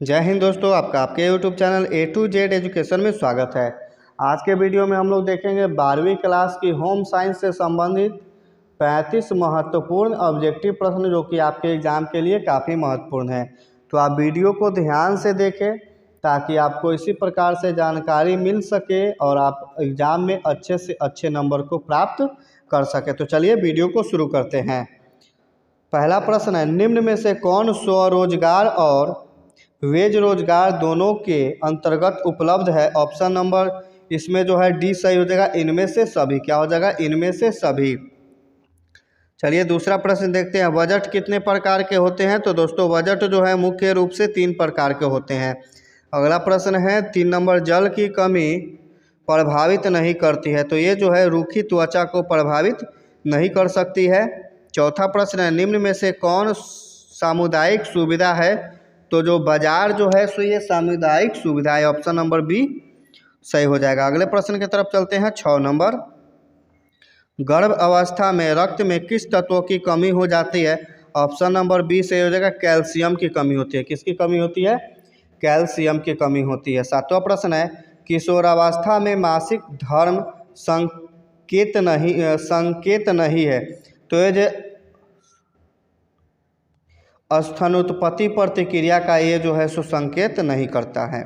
जय हिंद दोस्तों, आपका आपके YouTube channel A to Z education में स्वागत है। आज के वीडियो में हम लोग देखेंगे 12वीं क्लास की होम साइंस से संबंधित 35 महत्वपूर्ण ऑब्जेक्टिव प्रश्न जो कि आपके एग्ज़ाम के लिए काफ़ी महत्वपूर्ण है। तो आप वीडियो को ध्यान से देखें ताकि आपको इसी प्रकार से जानकारी मिल सके और आप एग्ज़ाम में अच्छे से अच्छे नंबर को प्राप्त कर सके। तो चलिए वीडियो को शुरू करते हैं। पहला प्रश्न है, निम्न में से कौन स्वरोजगार और वेज रोजगार दोनों के अंतर्गत उपलब्ध है? ऑप्शन नंबर इसमें जो है डी सही हो जाएगा, इनमें से सभी। क्या हो जाएगा? इनमें से सभी। चलिए दूसरा प्रश्न देखते हैं, बजट कितने प्रकार के होते हैं? तो दोस्तों बजट जो है मुख्य रूप से 3 प्रकार के होते हैं। अगला प्रश्न है 3 नंबर, जल की कमी प्रभावित नहीं करती है? तो ये जो है रूखी त्वचा को प्रभावित नहीं कर सकती है। चौथा प्रश्न है, निम्न में से कौन सामुदायिक सुविधा है? तो जो बाजार जो है सो ये सामुदायिक सुविधा है। ऑप्शन नंबर बी सही हो जाएगा। अगले प्रश्न की तरफ चलते हैं। 6 नंबर, गर्भ अवस्था में रक्त में किस तत्वों की कमी हो जाती है? ऑप्शन नंबर बी सही हो जाएगा, कैल्शियम की कमी होती है। किसकी कमी होती है? कैल्शियम की कमी होती है। 7वां प्रश्न है, किशोरावस्था में मासिक धर्म संकेत नहीं है? तो ये जो स्तनोत्पत्ति प्रतिक्रिया का ये जो है सो संकेत नहीं करता है।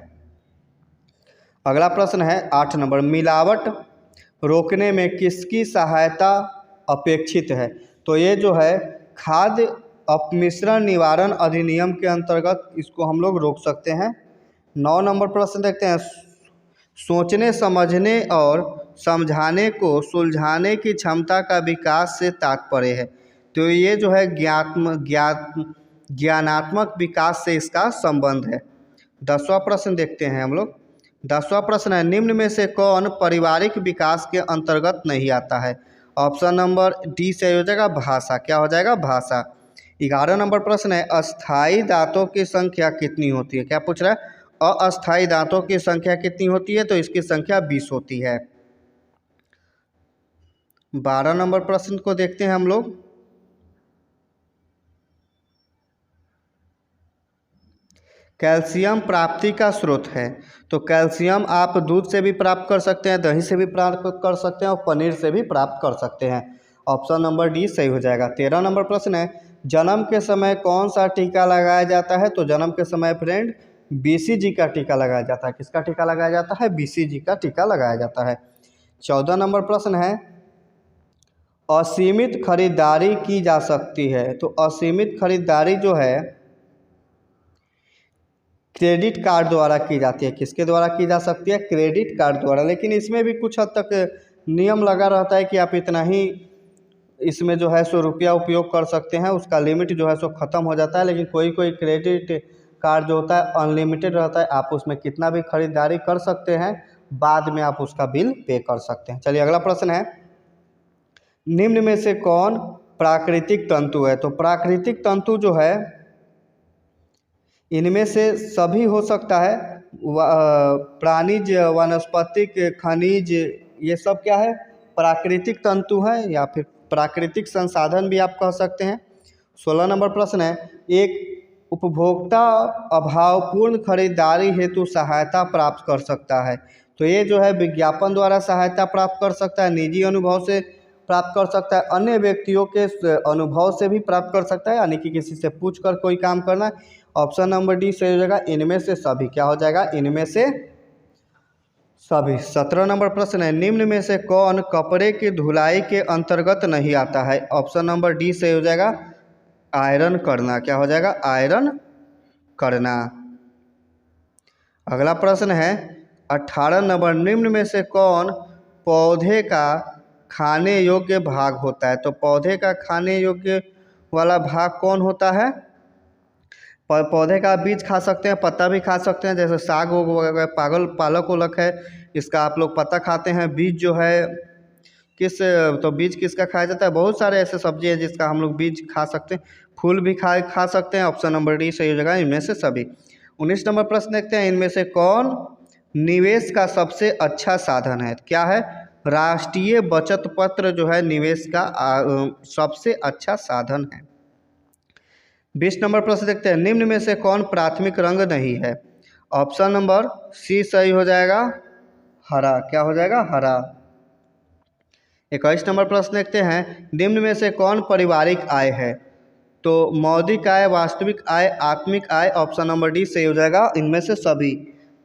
अगला प्रश्न है 8 नंबर, मिलावट रोकने में किसकी सहायता अपेक्षित है? तो ये जो है खाद्य अपमिश्रण निवारण अधिनियम के अंतर्गत इसको हम लोग रोक सकते हैं। 9 नंबर प्रश्न देखते हैं, सोचने समझने और समझाने को सुलझाने की क्षमता का विकास से तात्पर्य है? तो ये जो है ज्ञानात्मक विकास से इसका संबंध है। 10वां प्रश्न देखते हैं हम लोग। 10वां प्रश्न है, निम्न में से कौन पारिवारिक विकास के अंतर्गत नहीं आता है? ऑप्शन नंबर डी से हो जाएगा, भाषा। क्या हो जाएगा? भाषा। 11 नंबर प्रश्न है, अस्थायी दांतों की संख्या कितनी होती है? क्या पूछ रहा है? अस्थायी दांतों की संख्या कितनी होती है? तो इसकी संख्या 20 होती है। 12 नंबर प्रश्न को देखते हैं हम लोग। कैल्शियम प्राप्ति का स्रोत है? तो कैल्शियम आप दूध से भी प्राप्त कर सकते हैं, दही से भी प्राप्त कर सकते हैं और पनीर से भी प्राप्त कर सकते हैं। ऑप्शन नंबर डी सही हो जाएगा। 13 नंबर प्रश्न है, जन्म के समय कौन सा टीका लगाया जाता है? तो जन्म के समय फ्रेंड BCG का टीका लगाया जाता है। किसका टीका लगाया जाता है? BCG का टीका लगाया जाता है। 14 नंबर प्रश्न है, असीमित खरीदारी की जा सकती है? तो असीमित खरीदारी जो है क्रेडिट कार्ड द्वारा की जाती है। किसके द्वारा की जा सकती है? क्रेडिट कार्ड द्वारा। लेकिन इसमें भी कुछ हद तक नियम लगा रहता है कि आप इतना ही इसमें जो है सो रुपया उपयोग कर सकते हैं, उसका लिमिट जो है सो ख़त्म हो जाता है। लेकिन कोई कोई क्रेडिट कार्ड जो होता है अनलिमिटेड रहता है, आप उसमें कितना भी खरीदारी कर सकते हैं, बाद में आप उसका बिल पे कर सकते हैं। चलिए अगला प्रश्न है, निम्न में से कौन प्राकृतिक तंतु है? तो प्राकृतिक तंतु जो है इनमें से सभी हो सकता है। प्राणिज, वनस्पतिक, खनिज, ये सब क्या है? प्राकृतिक तंतु हैं या फिर प्राकृतिक संसाधन भी आप कह सकते हैं। 16 नंबर प्रश्न है, एक उपभोक्ता अभावपूर्ण खरीदारी हेतु सहायता प्राप्त कर सकता है? तो ये जो है विज्ञापन द्वारा सहायता प्राप्त कर सकता है, निजी अनुभव से प्राप्त कर सकता है, अन्य व्यक्तियों के अनुभव से भी प्राप्त कर सकता है, यानी कि किसी से पूछ कर कोई काम करना। ऑप्शन नंबर डी सही हो जाएगा, इनमें से सभी। क्या हो जाएगा? इनमें से सभी। 17 नंबर प्रश्न है, निम्न में से कौन कपड़े की धुलाई के अंतर्गत नहीं आता है? ऑप्शन नंबर डी सही हो जाएगा, आयरन करना। क्या हो जाएगा? आयरन करना। अगला प्रश्न है 18 नंबर, निम्न में से कौन पौधे का खाने योग्य भाग होता है? तो पौधे का खाने योग्य वाला भाग कौन होता है? पौधे का बीज खा सकते हैं, पत्ता भी खा सकते हैं, जैसे साग वगैरह, पालक उलक है, इसका आप लोग पत्ता खाते हैं। बीज जो है तो बीज किसका खाया जाता है? बहुत सारे ऐसे सब्जी हैं जिसका हम लोग बीज खा सकते हैं, फूल भी खा सकते हैं। ऑप्शन नंबर डी सही हो जाएगा, इनमें से सभी। 19 नंबर प्रश्न देखते हैं, इनमें से कौन निवेश का सबसे अच्छा साधन है? क्या है? राष्ट्रीय बचत पत्र जो है निवेश का सबसे अच्छा साधन है। 20 नंबर प्रश्न देखते हैं, निम्न में से कौन प्राथमिक रंग नहीं है? ऑप्शन नंबर सी सही हो जाएगा, हरा। क्या हो जाएगा? हरा। 21 नंबर प्रश्न देखते हैं, निम्न में से कौन पारिवारिक आय है? तो मौद्रिक आय, वास्तविक आय, आत्मिक आय। ऑप्शन नंबर डी सही हो जाएगा, इनमें से सभी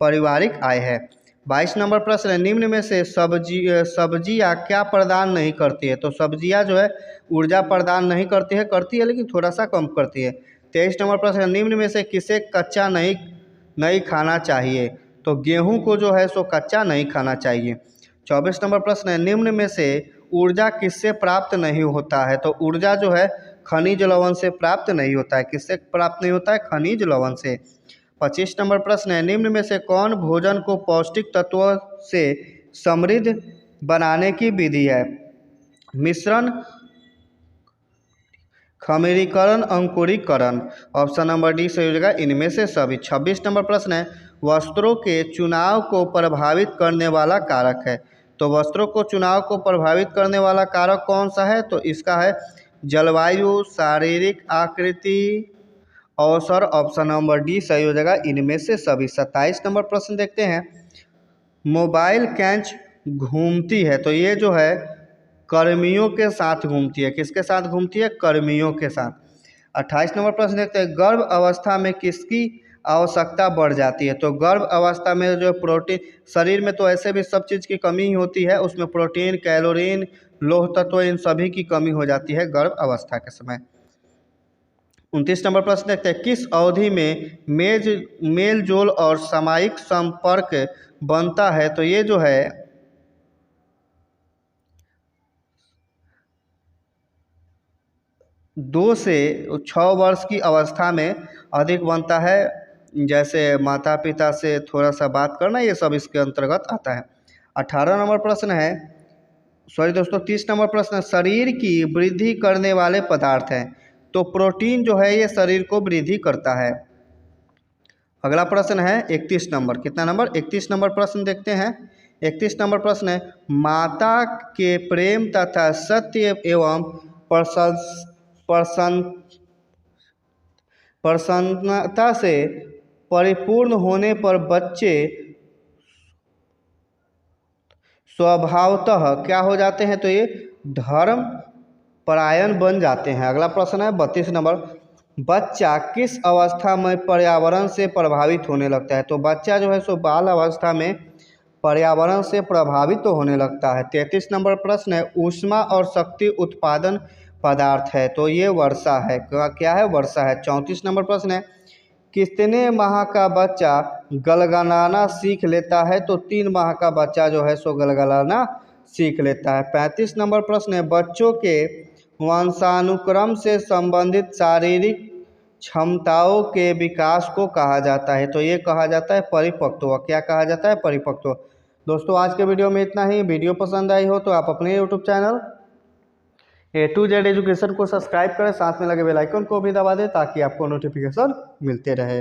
पारिवारिक आय है। 22 नंबर प्रश्न है, निम्न में से सब्जियाँ क्या प्रदान नहीं करती है? तो सब्जियाँ जो है ऊर्जा प्रदान नहीं करती है लेकिन थोड़ा सा कम करती है। 23 नंबर प्रश्न है, निम्न में से किसे कच्चा नहीं खाना चाहिए? तो गेहूं को जो है सो कच्चा नहीं खाना चाहिए। 24 नंबर प्रश्न है, निम्न में से ऊर्जा किससे प्राप्त नहीं होता है? तो ऊर्जा जो है खनिज लवण से प्राप्त नहीं होता है। किससे प्राप्त नहीं होता है? खनिज लवण से। 25 नंबर प्रश्न है, निम्न में से कौन भोजन को पौष्टिक तत्वों से समृद्ध बनाने की विधि है? मिश्रण, खमीरीकरण, अंकुरीकरण। ऑप्शन नंबर डी सही हो जाएगा, इनमें से सभी। 26 नंबर प्रश्न है, वस्त्रों के चुनाव को प्रभावित करने वाला कारक है? तो वस्त्रों को चुनाव को प्रभावित करने वाला कारक कौन सा है? तो इसका है जलवायु, शारीरिक आकृति, अवसर। ऑप्शन नंबर डी सही हो जाएगा, इनमें से सभी। 27 नंबर प्रश्न देखते हैं, मोबाइल कैंच घूमती है? तो ये जो है कर्मियों के साथ घूमती है। किसके साथ घूमती है? कर्मियों के साथ। 28 नंबर प्रश्न देखते हैं, गर्भ अवस्था में किसकी आवश्यकता बढ़ जाती है? तो गर्भ अवस्था में जो प्रोटीन, शरीर में तो ऐसे भी सब चीज़ की कमी होती है, उसमें प्रोटीन, कैलोरीन, लौह तत्व, इन सभी की कमी हो जाती है गर्भ अवस्था के समय। 29 नंबर प्रश्न देखते हैं, किस अवधि में मेल जोल और सामायिक संपर्क बनता है? तो ये जो है 2 से 6 वर्ष की अवस्था में अधिक बनता है। जैसे माता पिता से थोड़ा सा बात करना, ये सब इसके अंतर्गत आता है। 18 नंबर प्रश्न है, सॉरी दोस्तों 30 नंबर प्रश्न, शरीर की वृद्धि करने वाले पदार्थ हैं? तो प्रोटीन जो है ये शरीर को वृद्धि करता है। अगला प्रश्न है 31 नंबर, कितना नंबर? 31 नंबर प्रश्न देखते हैं। 31 नंबर प्रश्न है, माता के प्रेम तथा सत्य एवं प्रसन्नता से परिपूर्ण होने पर बच्चे स्वभावतः क्या हो जाते हैं? तो ये धर्म परायण बन जाते हैं। अगला प्रश्न है 32 नंबर, बच्चा किस अवस्था में पर्यावरण से प्रभावित होने लगता है? तो बच्चा जो है सो बाल अवस्था में पर्यावरण से प्रभावित तो होने लगता है। 33 नंबर प्रश्न है, ऊष्मा और शक्ति उत्पादन पदार्थ है? तो ये वर्षा है। क्या है? वर्षा है। 34 नंबर प्रश्न है, कितने माह का बच्चा गलगलाना सीख लेता है? तो 3 माह का बच्चा जो है सो गलगलाना सीख लेता है। 35 नंबर प्रश्न है, बच्चों के वंशानुक्रम से संबंधित शारीरिक क्षमताओं के विकास को कहा जाता है? तो ये कहा जाता है परिपक्व। क्या कहा जाता है? परिपक्व। दोस्तों आज के वीडियो में इतना ही। वीडियो पसंद आई हो तो आप अपने YouTube channel A to Z education को सब्सक्राइब करें, साथ में लगे बेल आइकन को भी दबा दें ताकि आपको नोटिफिकेशन मिलते रहे।